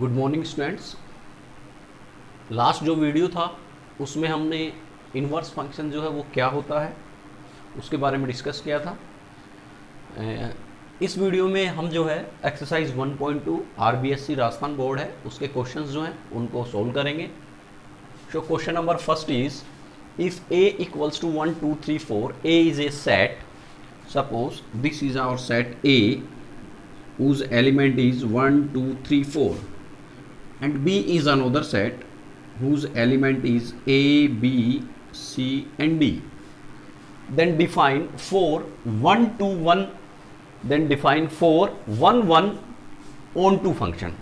Good morning students. Last जो video था उसमें हमने इनवर्स फंक्शन जो है वो क्या होता है उसके बारे में डिस्कस किया था। इस वीडियो में हम जो है एक्सरसाइज 1.2 आरबीएससी राजस्थान बोर्ड है उसके क्वेश्चंस जो हैं उनको सोल्व करेंगे। So question number first is if a equals to 1 2 3 4 a is a set, suppose this is our set a whose element is 1 2 3 4 and B is another set whose element is A, B, C and D. Then define 4 1 2 1, then define 4 1 1 on 2 function।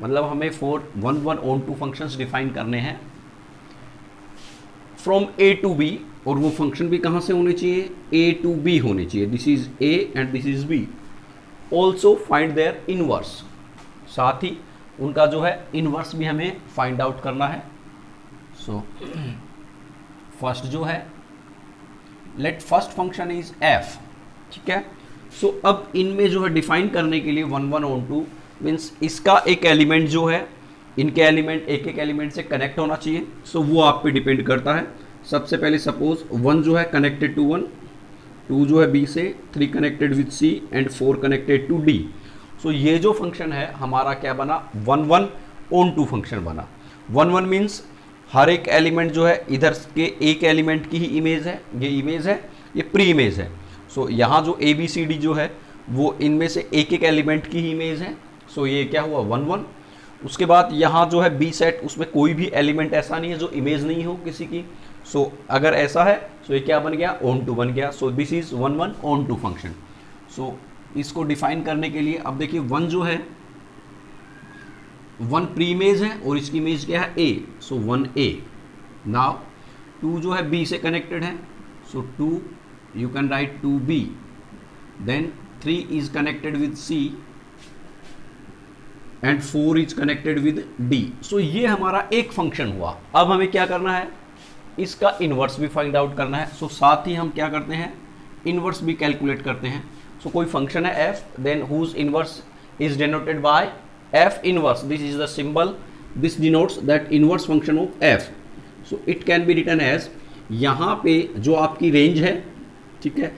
मतलब हमें 4 1 1 on 2 functions define करने हैं from A to B, और वो function भी कहाँ से होने चाहिए, A to B होने चाहिए। This is A and this is B। Also find their inverse, साथ ही उनका जो है इनवर्स भी हमें फाइंड आउट करना है। सो फर्स्ट जो है let first function is f, ठीक है। सो अब इनमें जो है डिफाइन करने के लिए 1 1 on 2 मीन्स इसका एक एलिमेंट जो है इनके एलिमेंट एक एक एलिमेंट से कनेक्ट होना चाहिए। सो वो आप पे डिपेंड करता है। सबसे पहले सपोज 1 जो है कनेक्टेड टू 1, 2 जो है B से, 3 connected with C and 4 connected to D। So ये जो फंक्शन है हमारा क्या बना, 1 1 on 2 फंक्शन बना। 1 1 मीन्स हर एक एलिमेंट जो है इधर के एक एलिमेंट की ही इमेज है, ये इमेज है, ये प्री इमेज है। सो यहाँ जो ABCD जो है वो इनमें से एक एक एलिमेंट की ही इमेज है। सो ये क्या हुआ 1 1। उसके बाद यहाँ जो है B सेट, उसमें कोई भी एलिमेंट ऐसा नहीं है जो इमेज नहीं हो किसी की। सो अगर ऐसा है सो ये क्या बन गया, ऑन टू बन गया। So this is 1 1 onto function. So इसको डिफाइन करने के लिए अब देखिए 1 जो है 1 प्री इमेज है और इसकी इमेज क्या है A, सो 1A। नाउ 2 जो है B से कनेक्टेड है, so 2 you can write 2B। Then 3 is connected with C and 4 is connected with D। So ये हमारा एक फंक्शन हुआ। अब हमें क्या करना है, इसका इन्वर्स भी फाइंड आउट करना है। सो साथ ही हम क्या करते हैं, इन्वर्स भी कैलकुलेट करते हैं। सो कोई फंक्शन है f, then whose inverse is denoted by f inverse, this is the symbol, this denotes that inverse function of f। So it can be written as, यहाँ पे जो आपकी रेंज है, ठीक है,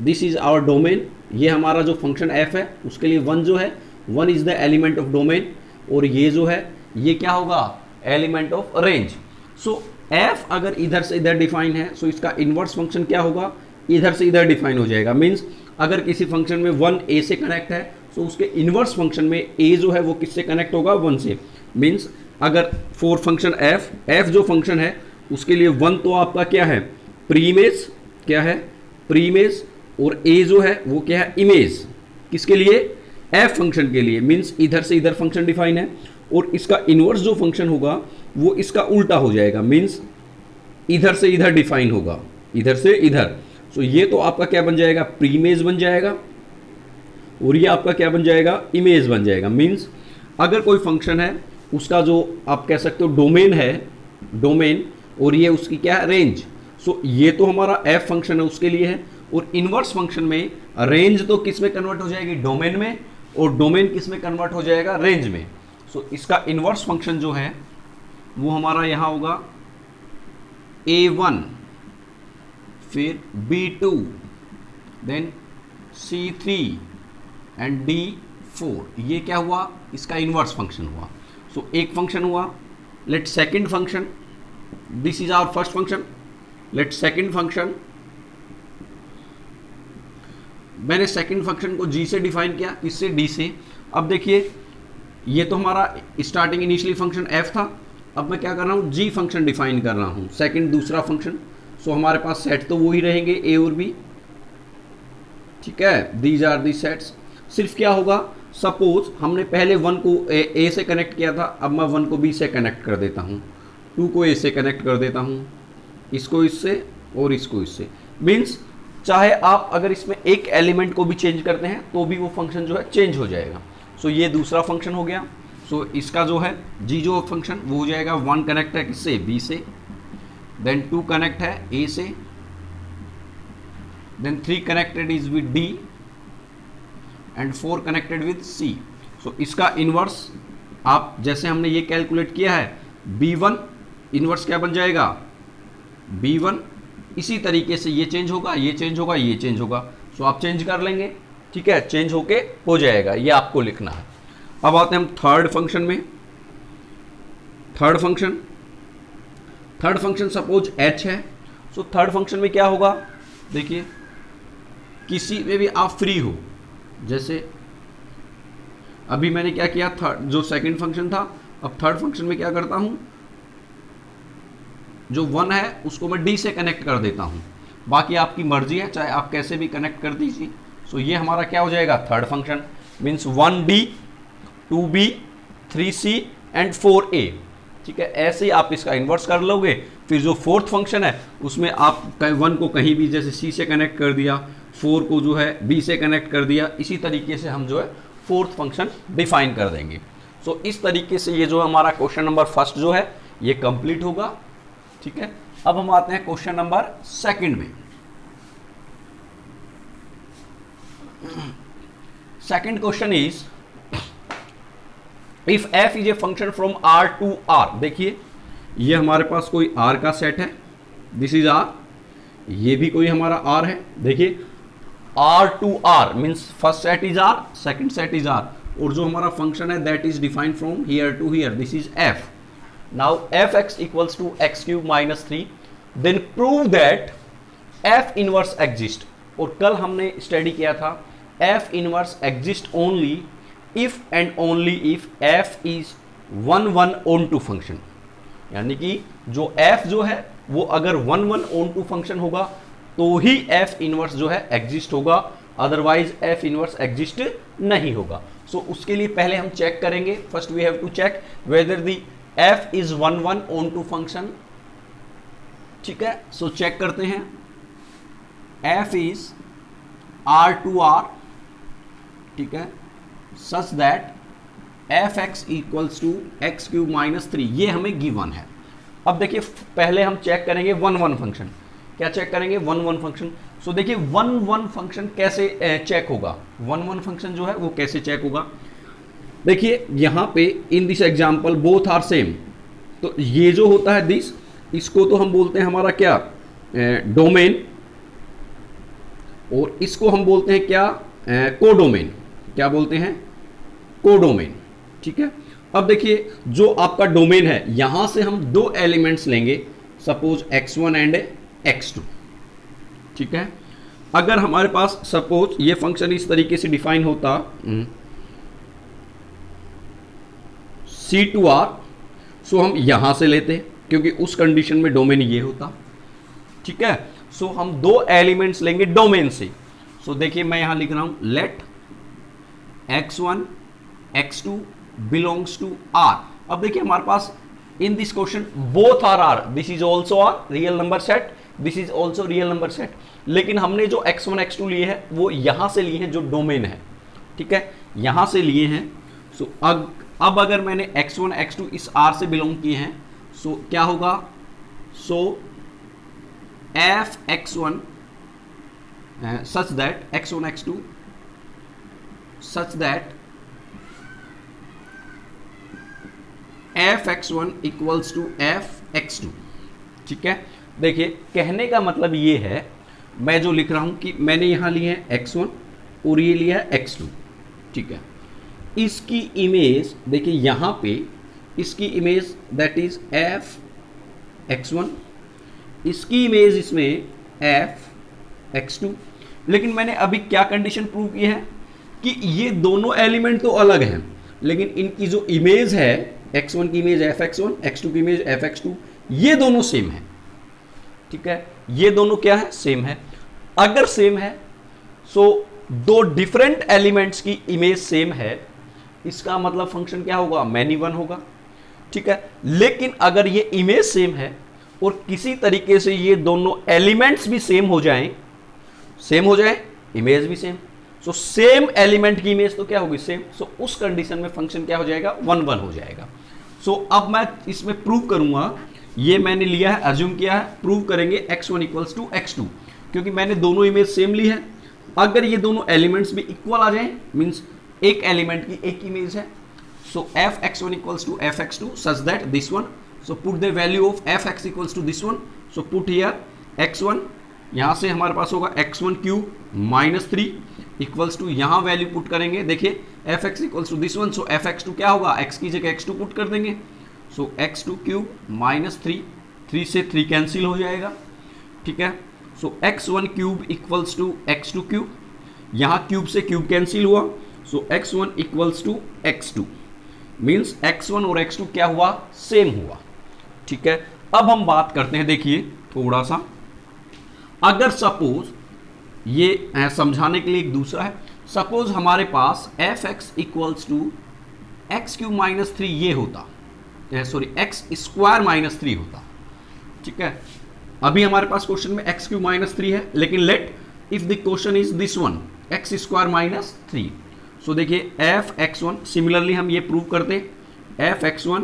दिस इज आवर डोमेन, ये हमारा जो फंक्शन f है उसके लिए 1 जो है 1 is the element of domain, और ये जो है ये क्या होगा, element of range. So f अगर इधर से इधर डिफाइन है सो इसका इन्वर्स फंक्शन क्या होगा, इधर से इधर डिफाइन हो जाएगा। मीन्स अगर किसी फंक्शन में 1 a से कनेक्ट है सो उसके इन्वर्स फंक्शन में a जो है वो किससे कनेक्ट होगा, 1 से। मीन्स अगर फॉर फंक्शन f जो फंक्शन है उसके लिए 1 तो आपका क्या है, प्री इमेज, क्या है प्री इमेज, और a जो है वो क्या है, इमेज। किसके लिए, f फंक्शन के लिए। मीन्स इधर से इधर फंक्शन डिफाइन है और इसका इन्वर्स जो फंक्शन होगा वो इसका उल्टा हो जाएगा। मीन्स इधर से इधर डिफाइन होगा, इधर से इधर। सो ये तो आपका क्या बन जाएगा, प्री इमेज बन जाएगा, और ये आपका क्या बन जाएगा, इमेज बन जाएगा। मीन्स अगर कोई फंक्शन है उसका जो आप कह सकते हो डोमेन है, डोमेन, और ये उसकी क्या है, रेंज। सो ये तो हमारा f फंक्शन है उसके लिए है, और इनवर्स फंक्शन में रेंज तो किस में कन्वर्ट हो जाएगी, डोमेन में, और डोमेन किस में कन्वर्ट हो जाएगा, रेंज में। सो इसका इनवर्स फंक्शन जो है वो हमारा यहाँ होगा A1, फिर B2, then C3 and D4। ये क्या हुआ, इसका इनवर्स फंक्शन हुआ। सो एक फंक्शन हुआ। Let second function, this is our first function, let second function, मैंने सेकंड फंक्शन को G से डिफाइन किया, किससे, D से। अब देखिए ये तो हमारा स्टार्टिंग इनिशियली फंक्शन f था, अब मैं क्या कर रहा हूँ, G फंक्शन डिफाइन कर रहा हूँ, सेकंड दूसरा फंक्शन। सो हमारे पास सेट तो वो ही रहेंगे A और B, ठीक है, दीज आर दी सेट्स। सिर्फ क्या होगा, सपोज हमने पहले 1 को A से कनेक्ट किया था, अब मैं 1 को B से कनेक्ट कर देता हूँ, 2 को A से कनेक्ट कर देता हूँ, इसको इससे और इसको इससे। मीन्स चाहे आप अगर इसमें एक एलिमेंट को भी चेंज करते हैं तो भी वो फंक्शन जो है चेंज हो जाएगा। सो ये दूसरा फंक्शन हो गया। सो इसका जो है G जो फंक्शन वो हो जाएगा, 1 कनेक्ट है किससे, B से, देन 2 कनेक्ट है A से, then 3 connected is with D and 4 connected with C। So इसका इनवर्स आप जैसे हमने ये कैलकुलेट किया है, B1 इनवर्स क्या बन जाएगा, B1, इसी तरीके से ये चेंज होगा, ये चेंज होगा, ये चेंज होगा। सो आप चेंज कर लेंगे, ठीक है, चेंज होके हो जाएगा, ये आपको लिखना है। अब आते हैं हम थर्ड फंक्शन में। थर्ड फंक्शन सपोज h है। सो थर्ड फंक्शन में क्या होगा, देखिए किसी में भी आप फ्री हो, जैसे अभी मैंने क्या किया, थर्ड जो सेकंड फंक्शन था, अब थर्ड फंक्शन में क्या करता हूं, जो 1 है उसको मैं d से कनेक्ट कर देता हूं, बाकी आपकी मर्जी है, चाहे आप कैसे भी कनेक्ट कर दीजिए। सो ये हमारा क्या हो जाएगा, third function means 1d 2b 3c and 4a, ठीक है। ऐसे ही आप इसका इन्वर्स कर लोगे। फिर जो फोर्थ फंक्शन है उसमें आप 1 को कहीं भी जैसे c से कनेक्ट कर दिया, 4 को जो है b से कनेक्ट कर दिया, इसी तरीके से हम जो है फोर्थ फंक्शन डिफाइन कर देंगे। सो इस तरीके से ये जो हमारा क्वेश्चन नंबर फर्स्ट जो है ये कंप्लीट होगा, ठीक है। अब हम आते हैं क्वेश्चन नंबर सेकंड में। Second question is if f is a function from R to R। देखिए ये हमारे पास कोई R का सेट है, दिस इज R, ये भी कोई हमारा R है। देखिए R to R means first set is R, second set is R, और जो हमारा फंक्शन है that is defined from here to here, this is f। Now fx equals to x cube minus 3, then prove that f inverse exist. और कल हमने study किया था f inverse exist only if and only if f is 1 1 onto function, यानी कि जो f जो है वो अगर 1 1 ऑन टू फंक्शन होगा तो ही f इनवर्स जो है एग्जिस्ट होगा, अदरवाइज f इनवर्स एग्जिस्ट नहीं होगा। सो उसके लिए पहले हम चेक करेंगे, first we have to check whether the f is 1 1 onto function, ठीक है। सो चेक करते हैं, f is R to R, ठीक है, such that fx equals to x cube minus 3, ये हमें गिवन है। अब देखिए पहले हम चेक करेंगे 1 1 फंक्शन, क्या चेक करेंगे 1 1 फंक्शन। सो देखिए 1 1 फंक्शन कैसे चेक होगा, 1 1 फंक्शन जो है वो कैसे चेक होगा। देखिए यहाँ पे in this example both are same, तो ये जो होता है दिस, इसको तो हम बोलते हैं हमारा क्या, डोमेन, और इसको हम बोलते हैं क्या, कोडोमेन। क्या बोलते हैं, कोडोमेन, ठीक है। अब देखिए जो आपका डोमेन है, यहां से हम दो एलिमेंट्स लेंगे, सपोज x1 एंड x2, ठीक है। अगर हमारे पास सपोज ये फंक्शन इस तरीके से डिफाइन होता C2R, सो हम यहां से लेते क्योंकि उस कंडीशन में डोमेन ये होता, ठीक है। सो हम दो एलिमेंट्स लेंगे डोमेन से। सो देखिए मैं यहां लिख रहा हूं late x1 x2 belongs to R। अब देखिए हमारे पास in this question both are R, this is also R real number set, this is also real number set, लेकिन हमने जो x1 x2 लिए हैं वो यहां से लिए हैं जो डोमेन है, ठीक है, यहां से लिए हैं। सो अब अगर मैंने x1 x2 इस R से बिलोंग किए हैं, सो क्या होगा, सो f x1 such that x1 x2 such that f x1 equals to f x2, ठीक है। देखिए कहने का मतलब ये है, मैं जो लिख रहा हूं कि मैंने यहां लिए है x1 और ये लिया है x2, ठीक है। इसकी इमेज देखिए यहां पे, इसकी image that is f x1, इसकी इमेज इसमें f x2, लेकिन मैंने अभी क्या कंडीशन प्रूव की है कि ये दोनों एलिमेंट तो अलग हैं, लेकिन इनकी जो इमेज है, x1 की इमेज f x1, x2 की इमेज f x2, ये दोनों सेम है, ठीक है। ये दोनों क्या है, सेम है। अगर सेम है सो दो डिफरेंट एलिमेंट्स की इमेज सेम है, इसका मतलब फंक्शन क्या होगा, मैनी वन होगा, ठीक है। लेकिन अगर ये इमेज सेम है और किसी तरीके से ये दोनों एलिमेंट्स भी सेम हो जाएं, सेम हो जाए, इमेज भी सेम, सो सेम एलिमेंट की इमेज तो क्या होगी, सेम। सो उस कंडीशन में फंक्शन क्या हो जाएगा, 1 1 हो जाएगा। सो अब मैं इसमें प्रूव करूंगा, ये मैंने लिया है, अज्यूम किया है, प्रूव करेंगे x1 इक्वल्स टू x2, क्योंकि मैंने दोनों इमेज सेम ली है। अगर ये दोनों एलिमेंट्स भी इक्वल आ जाए, मीन्स एक एलिमेंट की एक इमेज है, So fx1 equals to fx2 such that this one. So put the value of fx equals to this one. So put here x1, यहाँ से हमारे पास होगा x1 cube minus 3 equals to, यहाँ वैल्यू पुट करेंगे, देखिए fx equals to this one, so fx2 क्या होगा, x की जगह x2 पुट कर देंगे, सो x2 क्यूब माइनस 3, 3 से 3 कैंसिल हो जाएगा, ठीक है। So x1 cube equals to x2 cube, यहाँ क्यूब से क्यूब कैंसिल हुआ, so x1 equals to x2 means x1 और x2 क्या हुआ, सेम हुआ, ठीक है। अब हम बात करते हैं, देखिए थोड़ा सा, अगर सपोज ये समझाने के लिए एक दूसरा है, सपोज हमारे पास fx equals to x cube minus 3 ये होता, सॉरी एक्स स्क्वायर माइनस 3 होता, ठीक है। अभी हमारे पास क्वेश्चन में एक्स क्यूब माइनस 3 है, लेकिन let if the question is this one x square minus 3, so देखिए fx1, सिमिलरली हम ये प्रूव करते fx1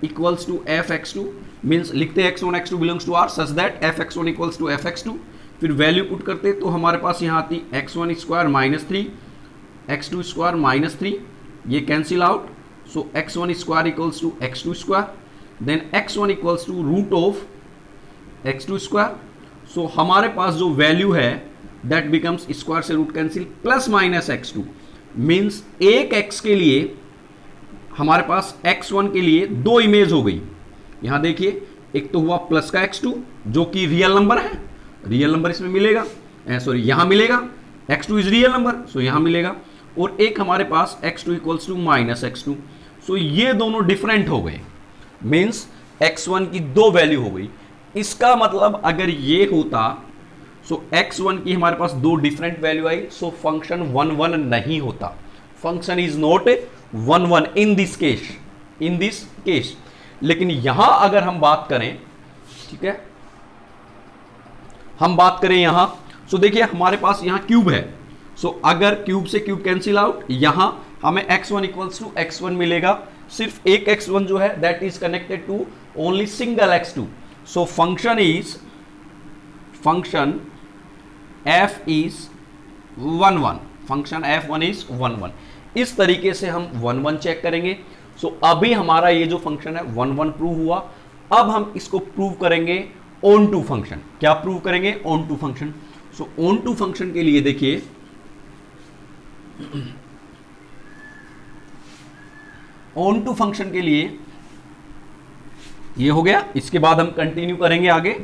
equals to fx2 means लिखते x1 x2 belongs to r such that fx1 equals to fx2, फिर value put करते तो हमारे पास यहाँ आती x1 square minus 3, x2 square minus 3, ये cancel out, so x1 square equals to x2 square, then x1 equals to root of x2 square, so हमारे पास जो वैल्यू है दैट बिकम्स स्क्वायर से root cancel plus minus x2 means एक x के लिए हमारे पास x1 के लिए दो इमेज हो गई, यहां देखिए एक तो हुआ प्लस का x2 जो कि रियल नंबर है, रियल नंबर इसमें मिलेगा, सॉरी यहां मिलेगा, x2 is real number so यहां मिलेगा, और एक हमारे पास x2 equals to minus x2, so ये दोनों डिफरेंट हो गए मीन्स x1 की दो वैल्यू हो गई। इसका मतलब अगर ये होता सो x1 की हमारे पास दो डिफरेंट वैल्यू आई, सो फंक्शन 1 1 नहीं होता, function is not 1 1 in this case. लेकिन यहां अगर हम बात करें, ठीक है, हम बात करें यहां, सो देखिए हमारे पास यहां क्यूब है, सो अगर क्यूब से क्यूब कैंसिल आउट, यहां हमें x1 इक्वल्स टू x1 मिलेगा, सिर्फ एक x1 जो है that is connected to only single x2, so function f is 1 1, function f1 is 1 1। इस तरीके से हम 1 1 चेक करेंगे। सो अभी हमारा ये जो फंक्शन है 1 1 प्रूव हुआ, अब हम इसको प्रूव करेंगे ऑन टू फंक्शन। क्या प्रूव करेंगे, onto function. So onto function के लिए देखिए ऑन टू फंक्शन के लिए ये हो गया, इसके बाद हम कंटिन्यू करेंगे आगे।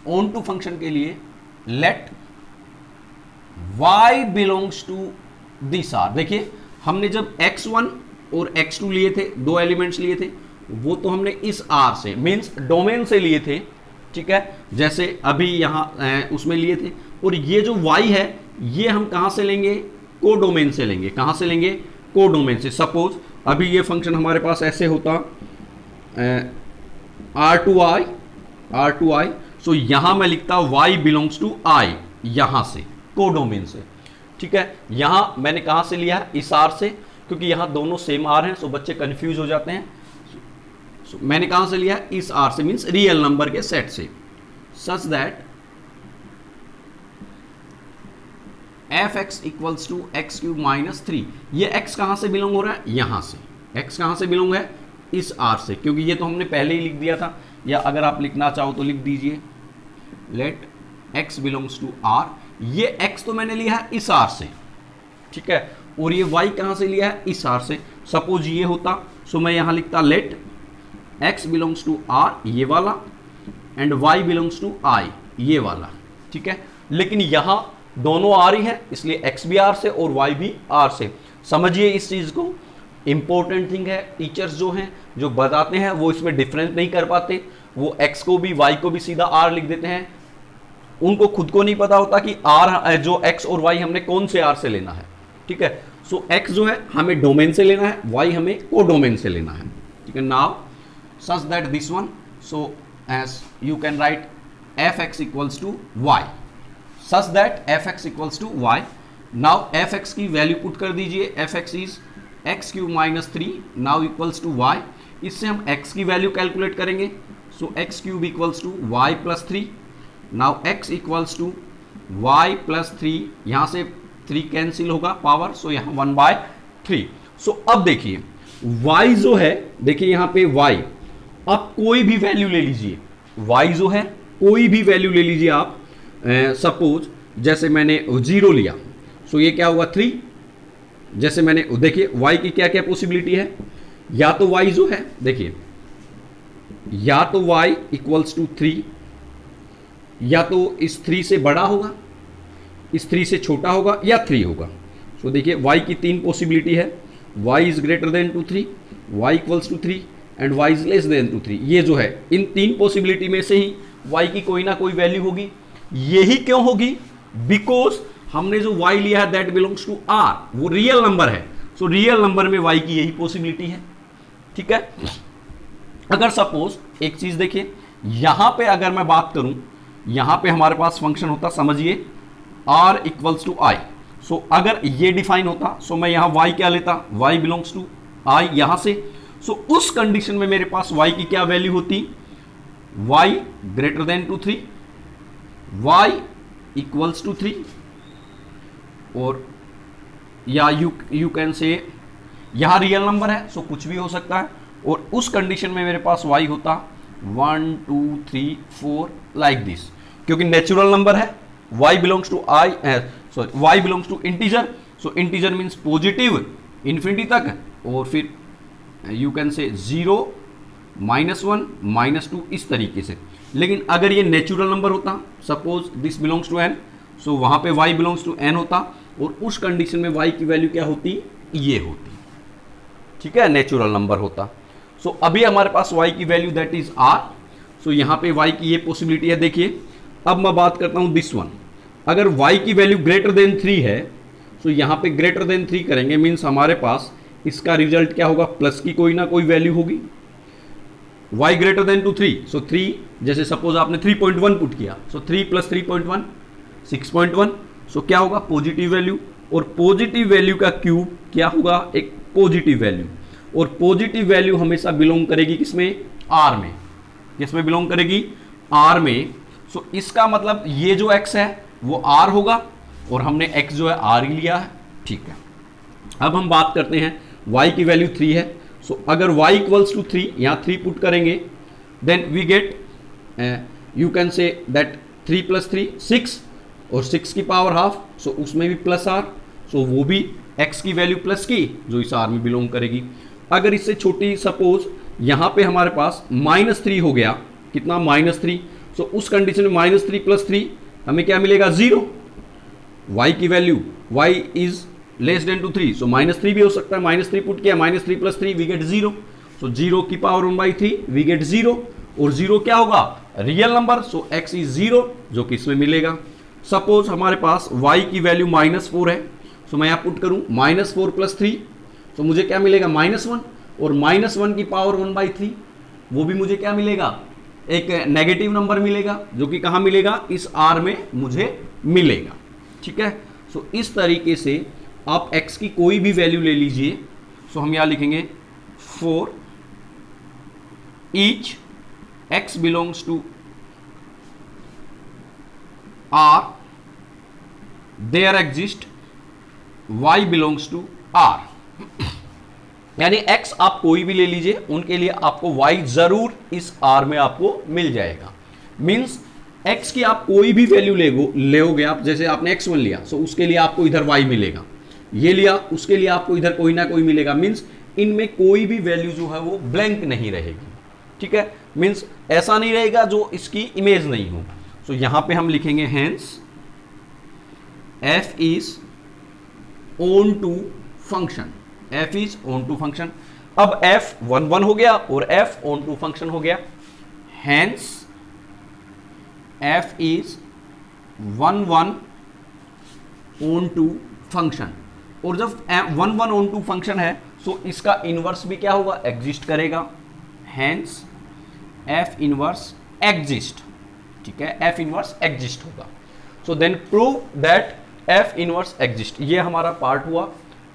ऑन टू फंक्शन के लिए let y belongs to this r, देखिए हमने जब x1 और x2 लिए थे, दो एलिमेंट्स लिए थे, वो तो हमने इस r से मींस डोमेन से लिए थे, ठीक है, जैसे अभी यहां उसमें लिए थे, और ये जो y है ये हम कहां से लेंगे, को डोमेन से लेंगे। कहां से लेंगे, को डोमेन से। सपोज अभी ये फंक्शन हमारे पास ऐसे होता r2i, सो यहां मैं लिखता y बिलोंग्स टू i, यहां से को डोमेन से, ठीक है। यहां मैंने कहां से लिया है, इस r से, क्योंकि यहां दोनों सेम r हैं, सो बच्चे कंफ्यूज हो जाते हैं। सो मैंने कहां से लिया है, इस r से मींस रियल नंबर के सेट से, such that fx equals to x cube minus 3। ये x कहां से बिलोंग हो रहा है, यहां से। x कहां से बिलोंग है, इस r से, क्योंकि ये तो हमने पहले ही लिख दिया था, या अगर आप लिखना चाहो तो लिख दीजिए let x belongs to r। ये x तो मैंने लिया है इस r से, ठीक है, और ये y कहां से लिया है, इस r से। सपोज ये होता, सो मैं यहां लिखता let x belongs to r ये वाला, and y belongs to i ये वाला, ठीक है। लेकिन यहां दोनों r ही है, इसलिए x भी r से और y भी r से। समझिए इस चीज को, इंपॉर्टेंट थिंग है। टीचर्स जो हैं, जो बताते हैं, वो इसमें डिफरेंस नहीं कर पाते, वो x को भी y को भी सीधा r लिख देते हैं, उनको खुद को नहीं पता होता कि r जो x और y हमने कौन से r से लेना है, ठीक है। सो x जो है हमें डोमेन से लेना है, y हमें को डोमेन से लेना है, ठीक है। Now such that this one, so as you can write fx equals to y, such that fx equals to y। Now fx की वैल्यू पुट कर दीजिए, fx is x cube minus 3 now equals to y। इससे हम x की value calculate करेंगे, so x cube equals to y plus 3, now x equals to y plus 3, यहाँ से 3 cancel होगा पावर, सो यहाँ 1/3। सो अब देखिए y जो है, देखिए यहां पे y, आप कोई भी वैल्यू ले लीजिए, y जो है कोई भी वैल्यू ले लीजिए आप, सपोज जैसे मैंने 0 लिया, सो ये क्या होगा 3। जैसे मैंने देखिए y की क्या क्या पॉसिबिलिटी है, या तो y जो है देखिए, या तो y इक्वल्स टू 3, या तो इस 3 से बड़ा होगा, इस 3 से छोटा होगा, या 3 होगा। सो देखिए y की 3 पॉसिबिलिटी है, y is greater than to 3, y equals to 3 and y is less than to 3। ये जो है इन 3 पॉसिबिलिटी में से ही y की कोई ना कोई वैल्यू होगी। यही क्यों होगी, बिकॉज हमने जो y लिया है दैट बिलोंग्स टू r, वो रियल नंबर है। सो रियल नंबर में y की यही पॉसिबिलिटी है, ठीक है। अगर सपोज एक चीज देखिए, यहां पे अगर मैं बात करूं, यहां पे हमारे पास फंक्शन होता, समझिए r इक्वल्स टू i। सो अगर ये डिफाइन होता, सो मैं यहां y क्या लेता, y बिलोंग्स टू i यहां से। सो उस कंडीशन में मेरे पास y की क्या वैल्यू होती, y greater than to 3, y equals to 3, और या यू कैन से यहां रियल नंबर है, सो कुछ भी हो सकता है, और उस कंडीशन में मेरे पास y होता 1 2 3 4 लाइक दिस, क्योंकि नेचुरल नंबर है, y belongs to y belongs to integer. So integer means positive infinity तक, और फिर यू कैन से 0 -1 -2 इस तरीके से। लेकिन अगर ये नेचुरल नंबर होता, suppose this belongs to n, सो वहां पे y बिलोंग्स टू n होता, और उस कंडीशन में y की वैल्यू क्या होती, ये होती, ठीक है, नेचुरल नंबर होता। सो अभी हमारे पास y की वैल्यू दैट इज r। सो यहां पे y की ये पॉसिबिलिटी है। देखिए अब मैं बात करता हूं दिस वन, अगर y की वैल्यू ग्रेटर देन 3 है, सो यहां पे ग्रेटर देन 3 करेंगे, मीन्स हमारे पास इसका रिजल्ट क्या होगा, प्लस की कोई ना कोई वैल्यू होगी। y ग्रेटर देन टू 3, सो 3 जैसे सपोज आपने 3.1 पुट किया, सो 3 + 3.1 6.1, सो क्या होगा पॉजिटिव वैल्यू, और पॉजिटिव वैल्यू का क्यूब क्या होगा, एक पॉजिटिव वैल्यू, और पॉजिटिव वैल्यू हमेशा बिलोंग करेगी किसमें, r में। किसमें बिलोंग करेगी, r में। सो इसका मतलब ये जो x है वो r होगा, और हमने x जो है r ही लिया है, ठीक है। अब हम बात करते हैं y की वैल्यू 3 है। सो अगर y इक्वल्स टू 3, यहाँ 3 पुट करेंगे, then we get, you can say that 3 + 3 6, और 6 की पावर हाफ, सो उसमें भी प्लस r, सो वो भी x की वैल्यू प्लस की जो इस r में बिलोंग करेगी। अगर इससे छोटी सपोज यहाँ पे हमारे पास -3 हो गया, कितना -3, सो उस कंडीशन में -3 + 3 हमें क्या मिलेगा, 0। y की value y is less than to 3, सो -3 भी हो सकता है, -3 पुट किया, -3 + 3 वी गेट 0, सो 0 की पावर 1/3 वी गेट 0, और 0 क्या होगा, real number, so x is 0, जो कि इसमें मिलेगा। सपोज हमारे पास y की वैल्यू -4 है, सो मैं यहाँ पुट करूँ -4 + 3, तो मुझे क्या मिलेगा, -1, और -1 की पावर 1/3 वो भी मुझे क्या मिलेगा, एक नेगेटिव नंबर मिलेगा, जो कि कहाँ मिलेगा, इस r में मुझे मिलेगा, ठीक है। सो इस तरीके से आप x की कोई भी वैल्यू ले लीजिए। सो हम यहाँ लिखेंगे for each x belongs to r there exist y belongs to r, यानी x आप कोई भी ले लीजिए, उनके लिए आपको y जरूर इस r में आपको मिल जाएगा। मींस x की आप कोई भी वैल्यू लेोगे आप, जैसे आपने x1 लिया, सो उसके लिए आपको इधर y मिलेगा, ये लिया उसके लिए आपको इधर कोई ना कोई मिलेगा। मींस इनमें कोई भी वैल्यू जो है वो ब्लैंक नहीं रहेगी, ठीक है। मींस ऐसा नहीं रहेगा जो इसकी इमेज नहीं हो। सो यहां पे हम लिखेंगे hence f is onto function, f is onto function. अब f 1 1 हो गया और f ओन टू फंक्शन हो गया, hence f is 1 1 onto function. और जब 1 1 ओन टू फंक्शन है, सो इसका इनवर्स भी क्या होगा, एग्जिस्ट करेगा, हेंस f इनवर्स एग्जिस्ट, ठीक है, f इनवर्स एग्जिस्ट होगा। So then prove that f inverse exist, ये हमारा पार्ट हुआ।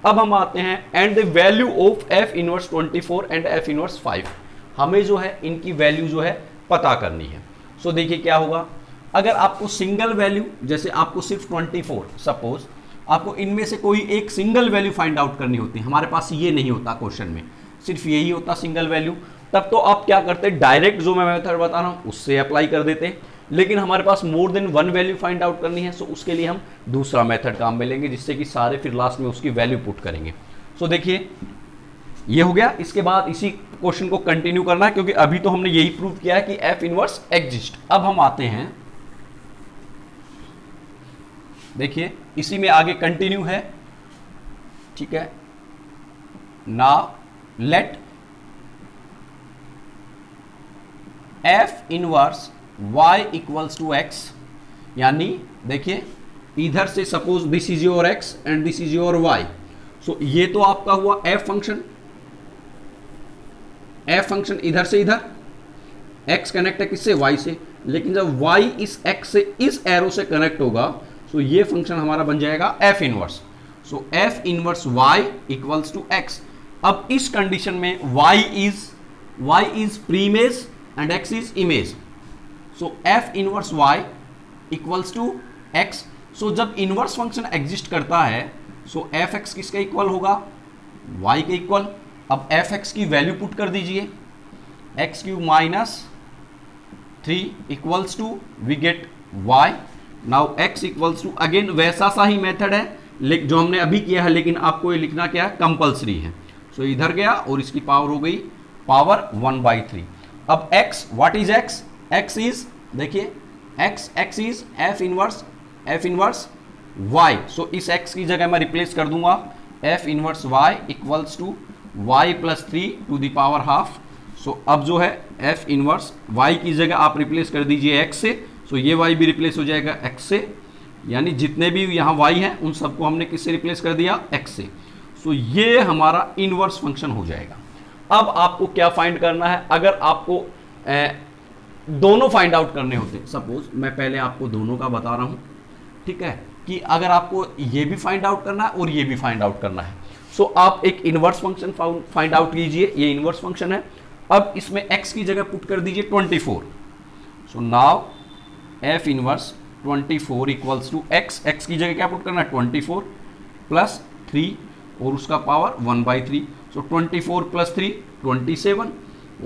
अब हम आते हैं and the value of f inverse 24 and f inverse 5, हमें जो है इनकी वैल्यू जो है पता करनी है। सो देखिए क्या होगा, अगर आपको सिंगल वैल्यू, जैसे आपको सिर्फ 24 सपोज आपको इनमें से कोई एक सिंगल वैल्यू फाइंड आउट करनी होती है। हमारे पास ये नहीं होता क्वेश्चन में, सिर्फ यही होता सिंगल वैल्यू। तब तो आप क्या करते, डायरेक्ट जो मैं मेथड बता रहा हूं उससे अप्लाई कर देते। लेकिन हमारे पास more than one value find out करनी है, सो उसके लिए हम दूसरा मेथड काम में लेंगे, जिससे कि सारे फिर लास्ट में उसकी वैल्यू पुट करेंगे। सो देखिए ये हो गया। इसके बाद इसी क्वेश्चन को कंटिन्यू करना है, क्योंकि अभी तो हमने यही प्रूव किया है कि एफ इनवर्स एग्जिस्ट। अब हम आते हैं, देखिए इसी में आगे कंटिन्यू है, ठीक है। Now let f inverse y equals to x, यानी देखिए इधर से suppose this is your x and this is your y। So ये तो आपका हुआ f फंक्शन, f फंक्शन इधर से इधर, x कनेक्ट है किससे, y से। लेकिन जब y इस x से इस एरो से कनेक्ट होगा, सो ये फंक्शन हमारा बन जाएगा f inverse. So f inverse y equals to x। अब इस कंडीशन में y is preimage and x is image. So f inverse y equals to x। So जब इनवर्स फंक्शन एग्जिस्ट करता है, सो fx किसके इक्वल होगा, y के equal. अब fx की वैल्यू पुट कर दीजिए, x cube minus 3 equals to we get y। Now x equals to, again वैसा सा ही मेथड है जो हमने अभी किया है, लेकिन आपको ये लिखना क्या है, कंपल्सरी है। सो इधर गया और इसकी पावर हो गई पावर 1/3। अब x, what is x, x is, देखिए x is f inverse y। So इस x की जगह मैं रिप्लेस कर दूंगा f inverse y equals to y plus 3 to the power half. So अब जो है f इनवर्स y की जगह आप रिप्लेस कर दीजिए x से। सो ये y भी रिप्लेस हो जाएगा x से, यानी जितने भी यहाँ y हैं उन सबको हमने किससे रिप्लेस कर दिया, x से। सो ये हमारा इनवर्स फंक्शन हो जाएगा। अब आपको क्या फाइंड करना है, अगर आपको दोनों फाइंड आउट करने होते, सपोज मैं पहले आपको दोनों का बता रहा हूं, ठीक है, कि अगर आपको ये भी फाइंड आउट करना है और ये भी फाइंड आउट करना है, सो आप एक इनवर्स फंक्शन फाइंड आउट कीजिए। ये इनवर्स फंक्शन है। अब इसमें x की जगह पुट कर दीजिए 24। So now f inverse 24 equals to x की जगह क्या पुट करना है, 24 प्लस 3 और उसका पावर 1/3। सो 24 प्लस 3 27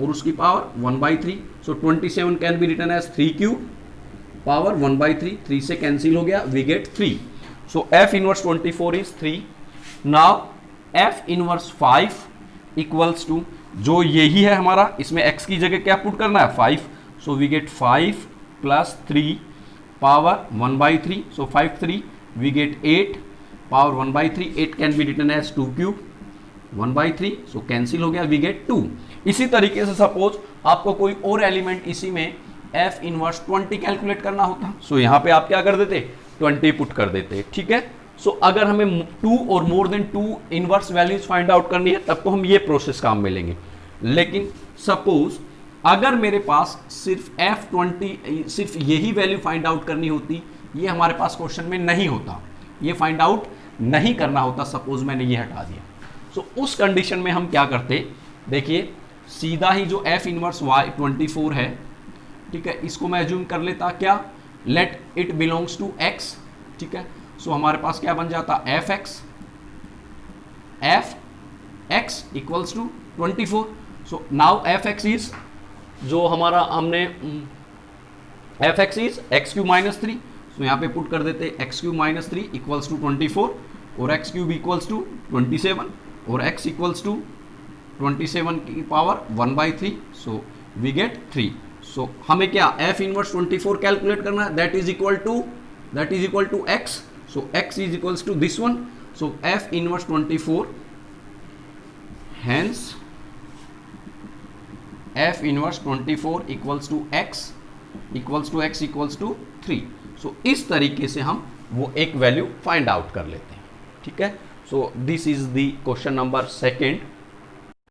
और उसकी power 1/3। So 27 can be written as 3 cube power 1/3, 3 से कैंसिल हो गया, we get 3। So f inverse 24 is 3। Now f inverse 5 equals to, जो यही है हमारा, इसमें x की जगह क्या पुट करना है, 5। So we get 5 plus 3 power 1/3। So 5 3 we get 8 power 1/3। 8 can be written as 2 cube 1/3। So cancel हो गया, वी गेट 2। इसी तरीके से सपोज आपको कोई और एलिमेंट इसी में f इनवर्स 20 कैलकुलेट करना होता, सो यहाँ पे आप क्या कर देते, 20 पुट कर देते, ठीक है। सो अगर हमें 2 और more than 2 inverse values find out करनी है, तब तो हम ये प्रोसेस काम में लेंगे। लेकिन सपोज अगर मेरे पास सिर्फ f20 सिर्फ यही वैल्यू फाइंड आउट करनी होती, ये हमारे पास क्वेश्चन में नहीं होता, ये फाइंड आउट नहीं करना होता, सपोज मैंने ये हटा दिया। सो उस कंडीशन में हम क्या करते, देखिए सीधा ही जो f इनवर्स y 24 है, ठीक है, इसको मैं एज्यूम कर लेता क्या, let it belongs to x, ठीक है। सो हमारे पास क्या बन जाता, f x equals to 24। So now f(x) is, जो हमारा हमने f(x) is x cube minus 3। So यहाँ पे पुट कर देते x cube minus 3 equals to 24 और x क्यूब इक्वल्स टू 27 और x इक्वल्स टू 27 की power 1/3। So we get 3। So हमें क्या f इनवर्स 24 कैलकुलेट करना है, that is equal to x। So x is equals to this one. So f inverse 24, hence f inverse 24 equals to x equals to 3। So इस तरीके से हम वो एक वैल्यू फाइंड आउट कर लेते हैं, ठीक है। सो this is the question number 2